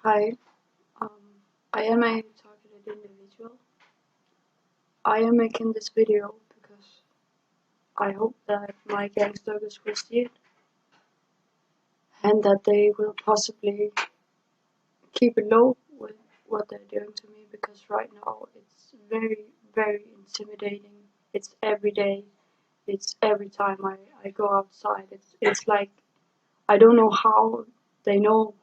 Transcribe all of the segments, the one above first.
Hi, um, I am a targeted individual. I am making this video because I hope that my gang stalkers will see it and that they will possibly keep it low with what they're doing to me because right now it's very, very intimidating. It's every day. It's every time I go outside. It's like I don't know how they know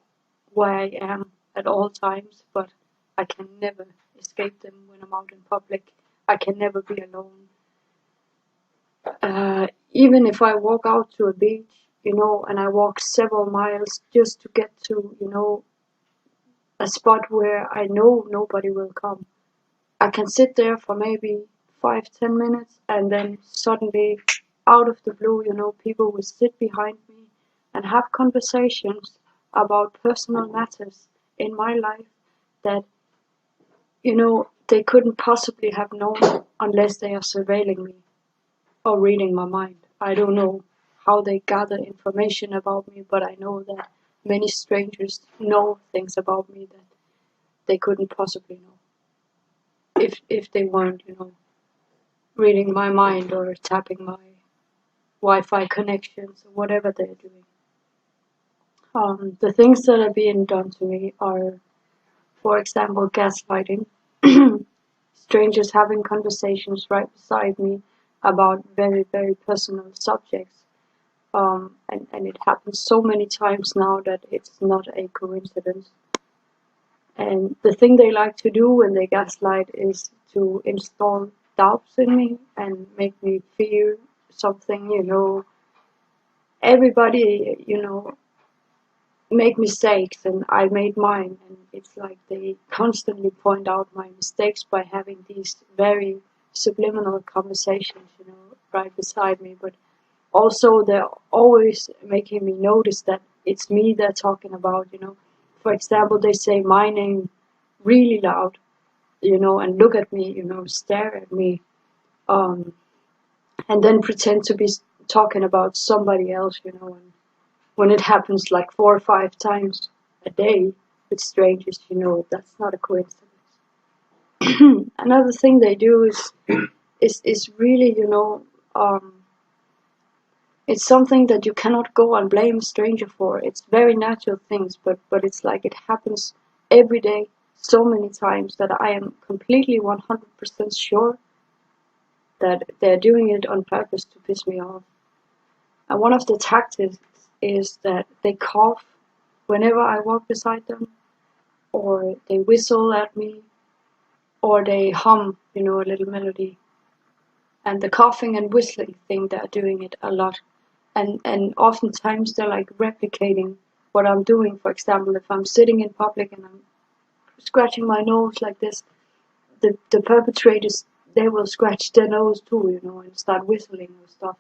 where I am at all times, but I can never escape them when I'm out in public. I can never be alone. Even if I walk out to a beach, and I walk several miles just to get to, a spot where I know nobody will come. I can sit there for maybe 5, 10 minutes and then suddenly, out of the blue, people will sit behind me and have conversations about personal matters in my life that, they couldn't possibly have known unless they are surveilling me or reading my mind. I don't know how they gather information about me, but I know that many strangers know things about me that they couldn't possibly know if they weren't, reading my mind or tapping my Wi-Fi connections or whatever they're doing. The things that are being done to me are, for example, gaslighting, strangers having conversations right beside me about very, very personal subjects. And it happens so many times now that it's not a coincidence. And the thing they like to do when they gaslight is to install doubts in me and make me fear something, Everybody, make mistakes and I made mine. And it's like they constantly point out my mistakes by having these very subliminal conversations, right beside me. But also they're always making me notice that it's me they're talking about, For example, they say my name really loud, and look at me, stare at me, um, and then pretend to be talking about somebody else, and when it happens like 4 or 5 times a day with strangers, that's not a coincidence. Another thing they do is really, it's something that you cannot go and blame a stranger for. It's very natural things, but it's like it happens every day so many times that I am completely 100% sure that they're doing it on purpose to piss me off. And one of the tactics is that they cough whenever I walk beside them, or they whistle at me, or they hum, a little melody. And the coughing and whistling thing, they're doing it a lot. And oftentimes they're like replicating what I'm doing. For example, if I'm sitting in public and I'm scratching my nose like this, the perpetrators, they will scratch their nose too, and start whistling or stuff.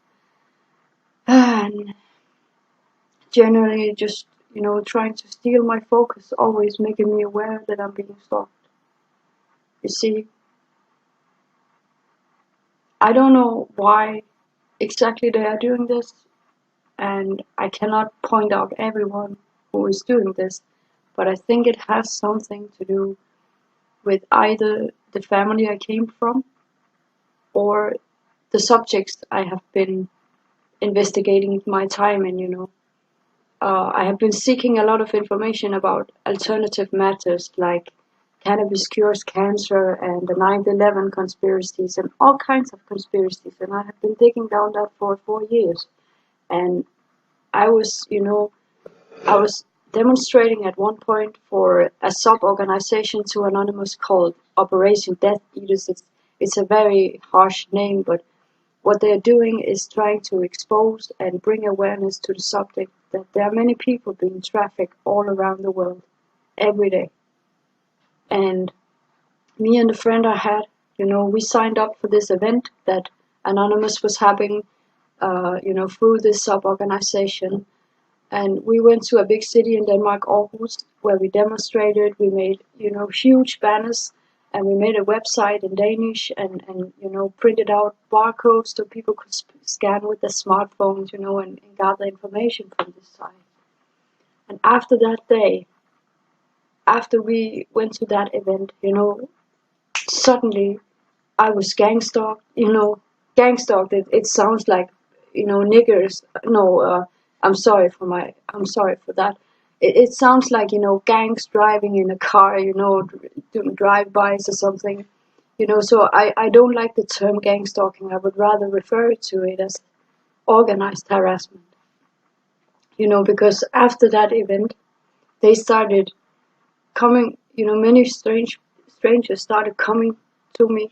And generally just, trying to steal my focus, always making me aware that I'm being stalked. You see, I don't know why exactly they are doing this, and I cannot point out everyone who is doing this, but I think it has something to do with either the family I came from or the subjects I have been investigating my time in, I have been seeking a lot of information about alternative matters like cannabis cures cancer and the 9/11 conspiracies and all kinds of conspiracies, and I have been digging down that for 4 years. And I was, I was demonstrating at one point for a sub-organization to Anonymous called Operation Death Eaters. It's a very harsh name, but what they're doing is trying to expose and bring awareness to the subject that there are many people being trafficked all around the world every day. And me and a friend I had, we signed up for this event that Anonymous was having, through this sub-organization. And we went to a big city in Denmark, Aarhus, where we demonstrated. We made, huge banners, and we made a website in Danish and printed out barcodes so people could scan with their smartphones, and gather information from this site. And after that day, after we went to that event, suddenly I was gang stalked. Gang stalked. It sounds like, niggers. No, I'm sorry for that. It sounds like, gangs driving in a car, doing drive-bys or something. So I don't like the term gang stalking. I would rather refer to it as organized harassment. Because after that event, they started coming, many strangers started coming to me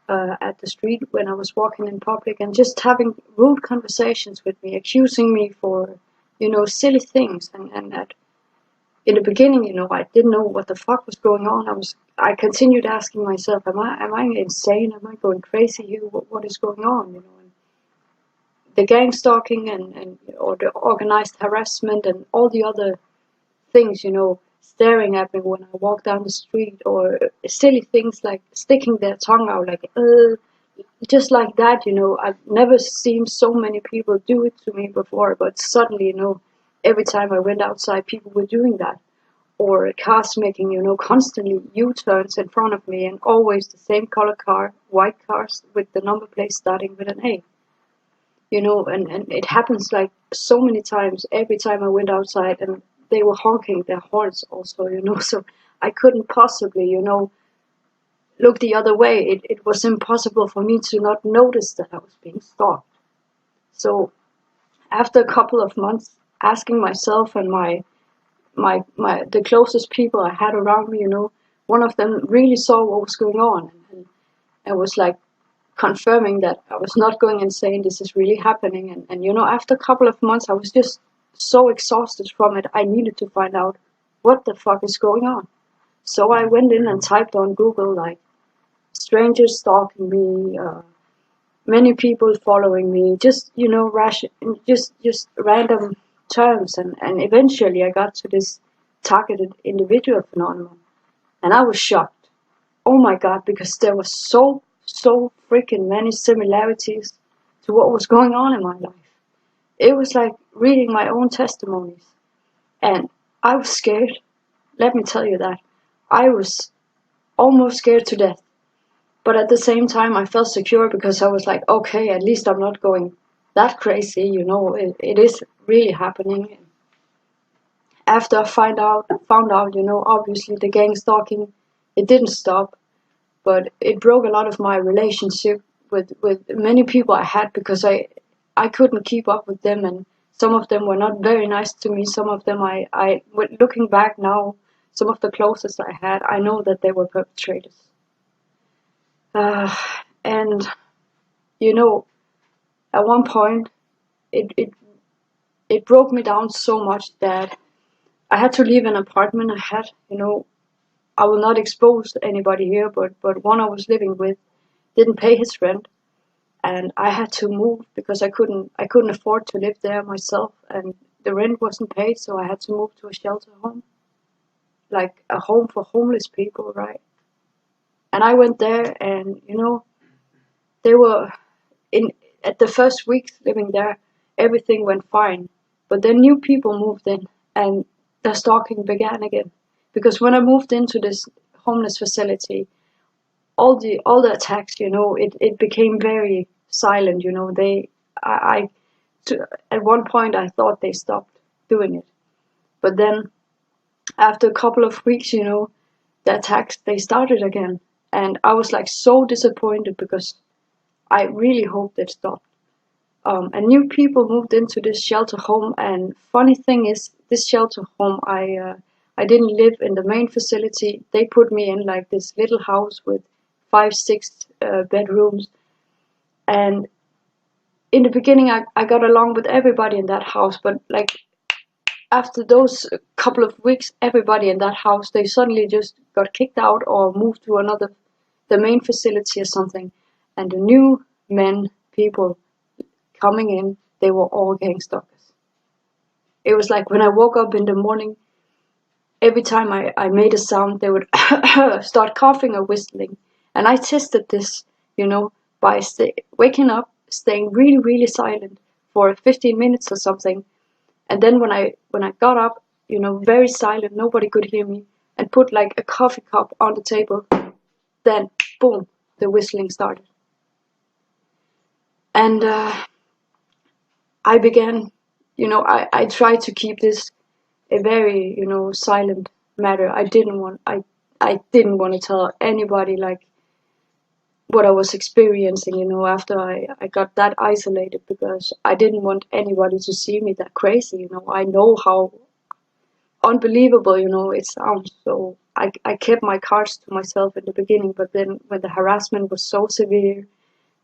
at the street when I was walking in public and just having rude conversations with me, accusing me for, silly things. And in the beginning, I didn't know what the fuck was going on. I continued asking myself, am I insane? Am I going crazy here? What is going on? And the gang stalking and or the organized harassment and all the other things, staring at me when I walk down the street, or silly things like sticking their tongue out, like, just like that, I've never seen so many people do it to me before, but suddenly, every time I went outside, people were doing that. Or cars making, constantly U-turns in front of me, and always the same color car, white cars with the number plate starting with an A. And it happens like so many times every time I went outside, and they were honking their horns also, so I couldn't possibly, look the other way. It was impossible for me to not notice that I was being stalked. So after a couple of months asking myself and the closest people I had around me, one of them really saw what was going on, and was like confirming that I was not going insane. This is really happening. And after a couple of months, I was just so exhausted from it. I needed to find out what the fuck is going on. So I went in and typed on Google, like, strangers stalking me, many people following me, just, just random terms. And eventually I got to this targeted individual phenomenon. And I was shocked. Oh my God, because there was so freaking many similarities to what was going on in my life. It was like reading my own testimonies. And I was scared. Let me tell you that. I was almost scared to death. But at the same time, I felt secure because I was like, okay, at least I'm not going that crazy, it is really happening. After I found out, obviously the gang stalking, it didn't stop, but it broke a lot of my relationship with many people I had, because I couldn't keep up with them, and some of them were not very nice to me. Some of them looking back now, some of the closest I had, I know that they were perpetrators. And at one point, it broke me down so much that I had to leave an apartment I had. I will not expose anybody here, but one I was living with didn't pay his rent, and I had to move because I couldn't afford to live there myself, and the rent wasn't paid, so I had to move to a shelter home, like a home for homeless people, right? And I went there, and they were at the first weeks living there, everything went fine, but then new people moved in, and the stalking began again. Because when I moved into this homeless facility, all the attacks, it became very silent. At one point I thought they stopped doing it, but then after a couple of weeks, the attacks, they started again, and I was like so disappointed because I really hoped they'd stop. And new people moved into this shelter home, and funny thing is, this shelter home, I didn't live in the main facility. They put me in like this little house with 5-6 bedrooms, and in the beginning I got along with everybody in that house, but like after those couple of weeks, everybody in that house, they suddenly just got kicked out or moved to the main facility or something, and the new people coming in, they were all gang stalkers. It was like when I woke up in the morning, every time I made a sound, they would start coughing or whistling. And I tested this, by waking up, staying really, really silent for 15 minutes or something. And then when I got up, very silent, nobody could hear me. and put like a coffee cup on the table. Then, boom, the whistling started. And I began, I tried to keep this a very, silent matter. I didn't want to tell anybody like what I was experiencing, after I got that isolated, because I didn't want anybody to see me that crazy, I know how unbelievable, it sounds. So I kept my cards to myself in the beginning, but then when the harassment was so severe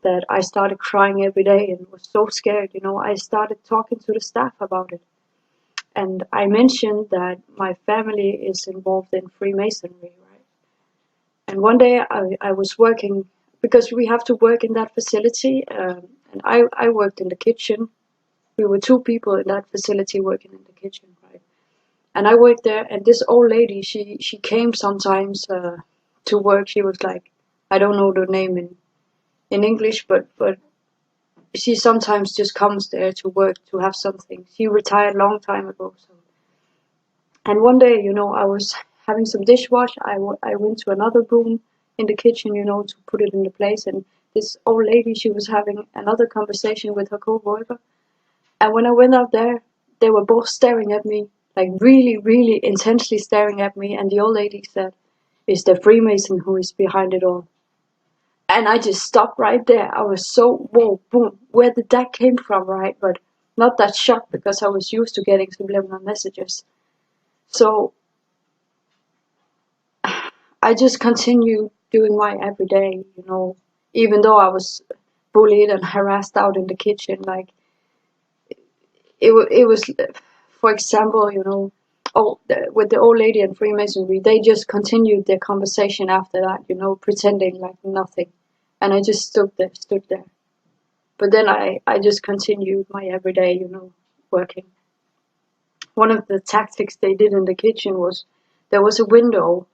that I started crying every day and was so scared, I started talking to the staff about it. And I mentioned that my family is involved in Freemasonry, right? And one day I was working, because we have to work in that facility, and I worked in the kitchen. We were 2 people in that facility working in the kitchen, right? And I worked there, and this old lady, she came sometimes to work. She was like, I don't know the name in English, but she sometimes just comes there to work, to have something. She retired a long time ago. So. And one day, I was having some dishwash. I went to another room in the kitchen, to put it into place. And this old lady, she was having another conversation with her co-worker. And when I went out there, they were both staring at me, like really, really intensely staring at me. And the old lady said, "It's the Freemason who is behind it all." And I just stopped right there. I was so, whoa, boom, where did that came from, right? But not that shocked, because I was used to getting subliminal messages. So I just continued doing my everyday, even though I was bullied and harassed out in the kitchen. Like, it was, for example, with the old lady in Freemasonry, they just continued their conversation after that, pretending like nothing. And I just stood there. But then I just continued my everyday, working. One of the tactics they did in the kitchen was, there was a window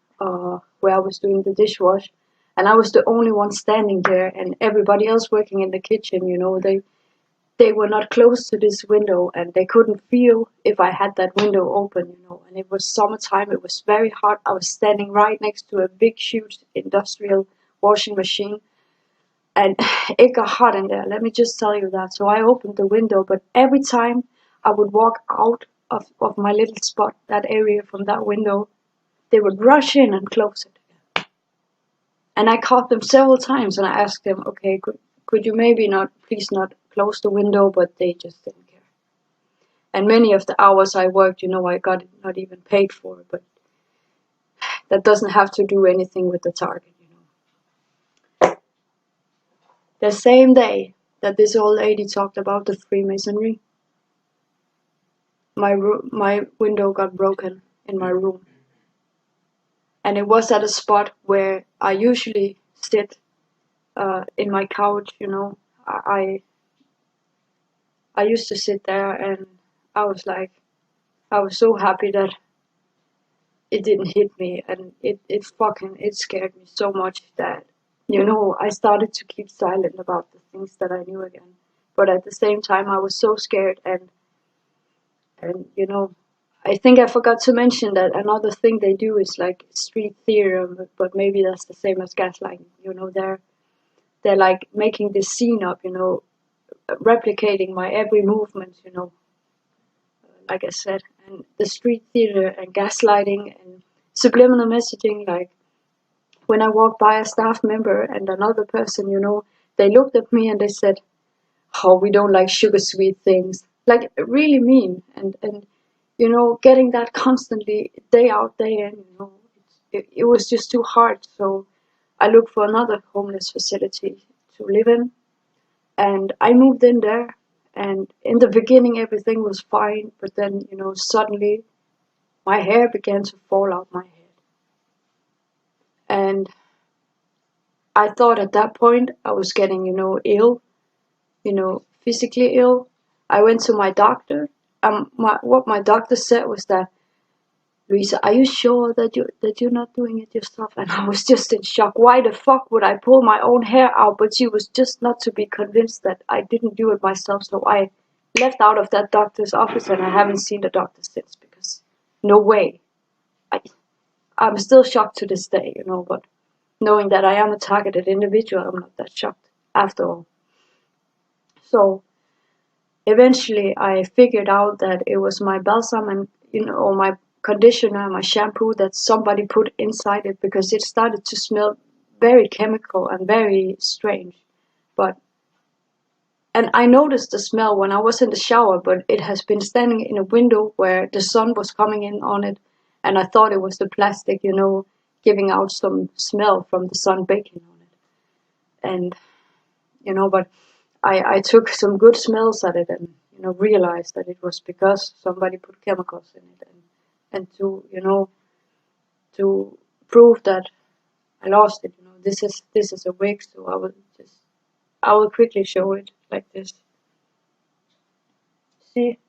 where I was doing the dishwash, and I was the only one standing there, and everybody else working in the kitchen, they were not close to this window, and they couldn't feel if I had that window open, and it was summertime, it was very hot. I was standing right next to a big, huge industrial washing machine, and it got hot in there, let me just tell you that. So I opened the window, but every time I would walk out of my little spot, that area from that window, they would rush in and close it again. And I caught them several times, and I asked them, okay, could you maybe please not close the window, but they just didn't care. And many of the hours I worked, I got not even paid for, but that doesn't have to do anything with the target, The same day that this old lady talked about the Freemasonry, my window got broken in my room. And it was at a spot where I usually sit in my couch, I used to sit there, and I was so happy that it didn't hit me, and it scared me so much that, I started to keep silent about the things that I knew again. But at the same time, I was so scared, and I think I forgot to mention that another thing they do is like street theater, but maybe that's the same as gaslighting. They're like making this scene up, replicating my every movement, like I said. And the street theater and gaslighting and subliminal messaging, like when I walked by a staff member and another person, they looked at me and they said, "Oh, we don't like sugar sweet things." Like, really mean. And getting that constantly, day out, day in, it was just too hard. So I looked for another homeless facility to live in, and I moved in there. And in the beginning, everything was fine, but then, suddenly my hair began to fall out my head. And I thought at that point I was getting, ill, physically ill. I went to my doctor. What my doctor said was that, "Louise, are you sure that you're not doing it yourself?" And I was just in shock. Why the fuck would I pull my own hair out? But she was just not to be convinced that I didn't do it myself. So I left out of that doctor's office, and I haven't seen the doctor since, because no way. I'm still shocked to this day, but knowing that I am a targeted individual, I'm not that shocked after all. So eventually I figured out that it was my balsam and, or my conditioner, my shampoo that somebody put inside it, because it started to smell very chemical and very strange. And I noticed the smell when I was in the shower, but it has been standing in a window where the sun was coming in on it, and I thought it was the plastic, giving out some smell from the sun baking on it. And, but I took some good smells at it and, realized that it was because somebody put chemicals in it. And to prove that I lost it, this is a wig, so I will quickly show it like this. See?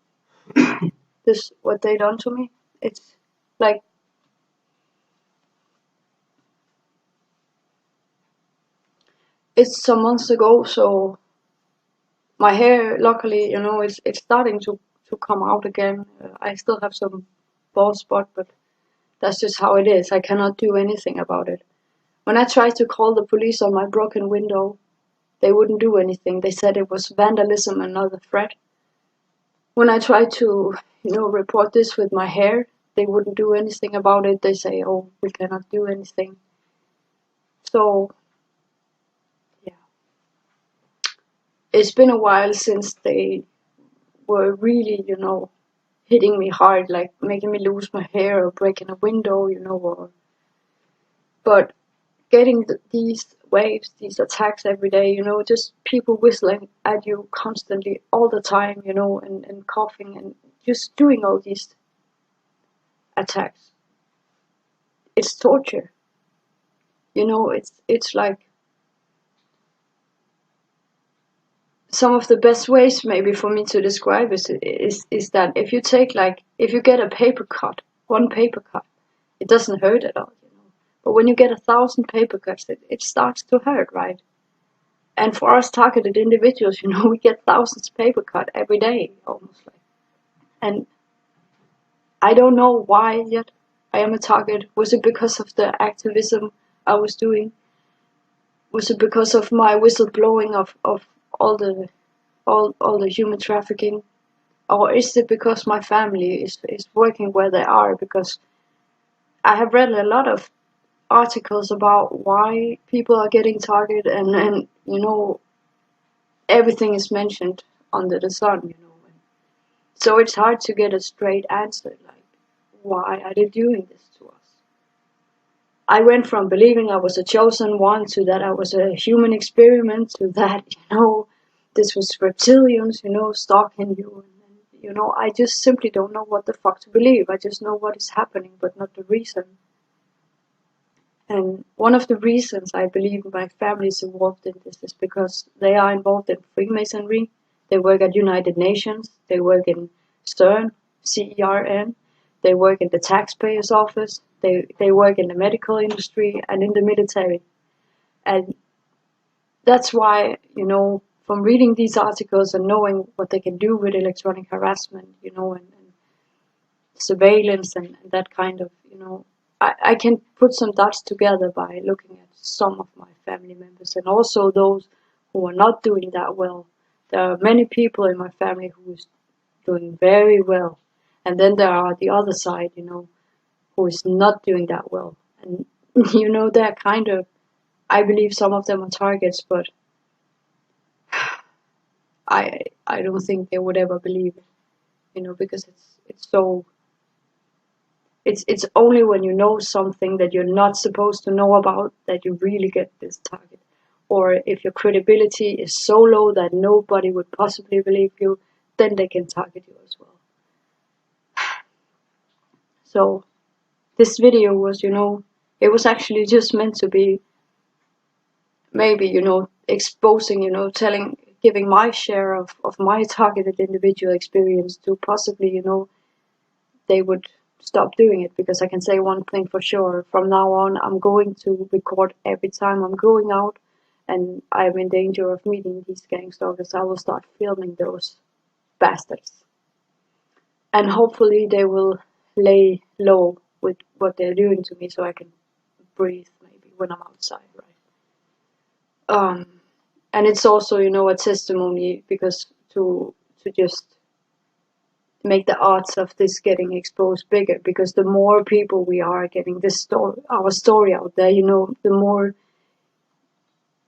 This what they done to me. It's like it's some months ago, so my hair, luckily, it's starting to come out again. I still have some bald spot, but that's just how it is. I cannot do anything about it. When I tried to call the police on my broken window, they wouldn't do anything. They said it was vandalism and not a threat. When I tried to, report this with my hair, they wouldn't do anything about it. They say, oh, we cannot do anything. So, yeah. It's been a while since they were really, hitting me hard, like making me lose my hair or breaking a window, but getting these waves, these attacks every day, just people whistling at you constantly all the time, and coughing and just doing all these attacks. It's torture. It's like some of the best ways maybe for me to describe is that if you get a paper cut, one paper cut, it doesn't hurt at all, But when you get 1,000 paper cuts, it starts to hurt, right? And for us targeted individuals, we get thousands of paper cut every day, almost like. And I don't know why yet I am a target. Was it because of the activism I was doing? Was it because of my whistleblowing of all the human trafficking? Or is it because my family is working where they are? Because I have read a lot of articles about why people are getting targeted, and everything is mentioned under the sun, So it's hard to get a straight answer, like, why are they doing this to us? I went from believing I was a chosen one to that I was a human experiment to that, this was reptilians, stalking you. And, I just simply don't know what the fuck to believe. I just know what is happening, but not the reason. And one of the reasons I believe my family is involved in this is because they are involved in Freemasonry. They work at United Nations. They work in CERN, CERN. They work in the taxpayer's office. They work in the medical industry and in the military. And that's why, from reading these articles and knowing what they can do with electronic harassment, and surveillance and that kind of, I can put some dots together by looking at some of my family members and also those who are not doing that well. There are many people in my family who is doing very well. And then there are the other side, who is not doing that well. And, they're kind of, I believe some of them are targets, but I don't think they would ever believe it, because it's so, it's only when you know something that you're not supposed to know about that you really get this target. Or if your credibility is so low that nobody would possibly believe you, then they can target you as well. So this video was, it was actually just meant to be maybe, exposing, giving my share of my targeted individual experience to possibly, they would stop doing it. Because I can say one thing for sure, from now on I'm going to record every time I'm going out and I'm in danger of meeting these gang stalkers. I will start filming those bastards. And hopefully they will lay low with what they're doing to me, so I can breathe maybe when I'm outside, right? And it's also, you know, a testimony, because to just make the odds of this getting exposed bigger, because the more people we are getting this story, our story out there, you know, the more,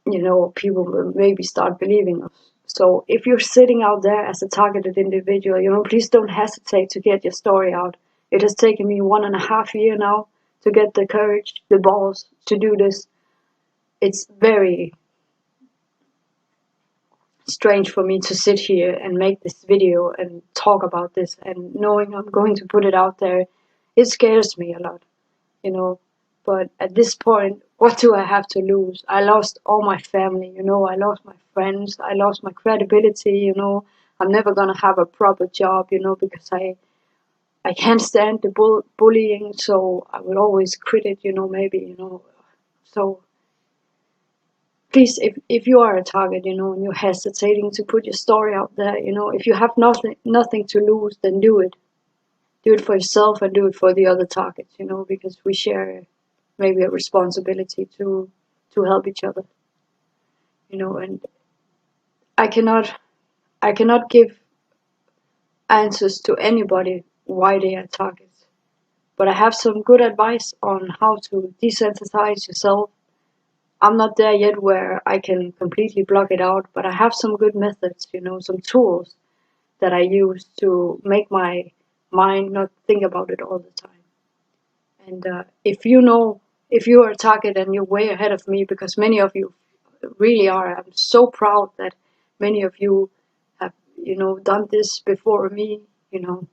you know, people will maybe start believing us. So if you're sitting out there as a targeted individual, you know, please don't hesitate to get your story out. It has taken me 1.5 years now to get the courage, the balls to do this. It's very strange for me to sit here and make this video and talk about this, and knowing I'm going to put it out there, it scares me a lot, you know. But at this point, what do I have to lose? I lost all my family, you know, I lost my friends, I lost my credibility, you know. I'm never gonna have a proper job, you know, because I can't stand the bullying, so I will always quit it, you know, maybe, you know. So please, if you are a target, you know, and you're hesitating to put your story out there, you know, if you have nothing to lose, then do it. Do it for yourself and do it for the other targets, you know, because we share maybe a responsibility to help each other, you know. And I cannot give answers to anybody why they are targets, but I have some good advice on how to desensitize yourself. I'm not there yet where I can completely block it out, but I have some good methods, you know, some tools that I use to make my mind not think about it all the time. And if you are a target and you're way ahead of me, because many of you really are, I'm so proud that many of you have, you know, done this before me, you know,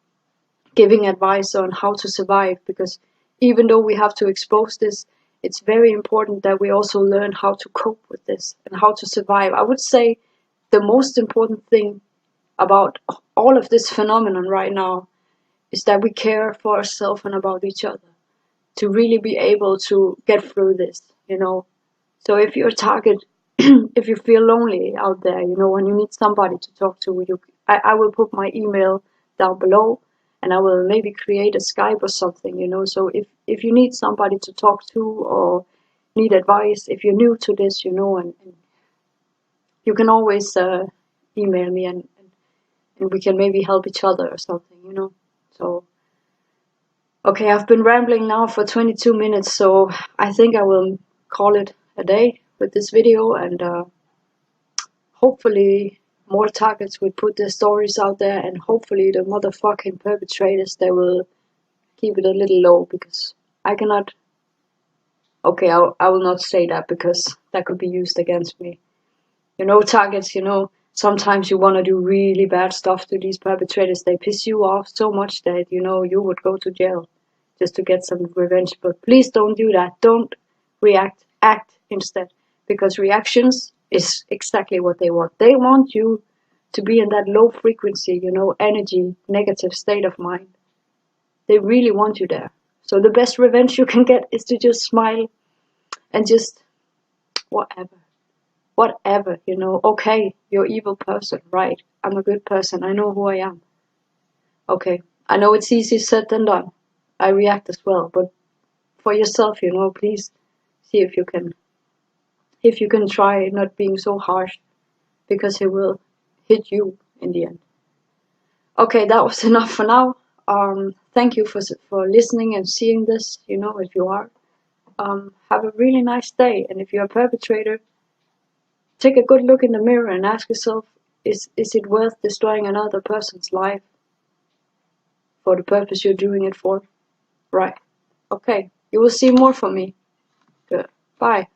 giving advice on how to survive, because even though we have to expose this, it's very important that we also learn how to cope with this and how to survive. I would say the most important thing about all of this phenomenon right now is that we care for ourselves and about each other to really be able to get through this, you know. So if you're a target, if you feel lonely out there, you know, and you need somebody to talk to, I will put my email down below, and I will maybe create a Skype or something, you know. So if you need somebody to talk to or need advice, if you're new to this, you know, and you can always email me, and we can maybe help each other or something, you know. So, okay, I've been rambling now for 22 minutes, so I think I will call it a day with this video, and hopefully more targets will put their stories out there, and hopefully the motherfucking perpetrators, they will keep it a little low, because I cannot. Okay, I will not say that, because that could be used against me. You know, targets, you know, sometimes you want to do really bad stuff to these perpetrators. They piss you off so much that, you know, you would go to jail just to get some revenge. But please don't do that. Don't react. Act instead. Because reactions is exactly what they want. They want you to be in that low frequency, you know, energy, negative state of mind. They really want you there. So the best revenge you can get is to just smile and just whatever, you know. Okay, you're an evil person, right? I'm a good person. I know who I am. Okay, I know it's easier said than done. I react as well, but for yourself, you know, please see if you can try not being so harsh, because it will hit you in the end. Okay, that was enough for now. Thank you for listening and seeing this, you know, if you are. Have a really nice day, and if you're a perpetrator, take a good look in the mirror and ask yourself, is it worth destroying another person's life for the purpose you're doing it for? Right. Okay, you will see more from me. Good. Bye.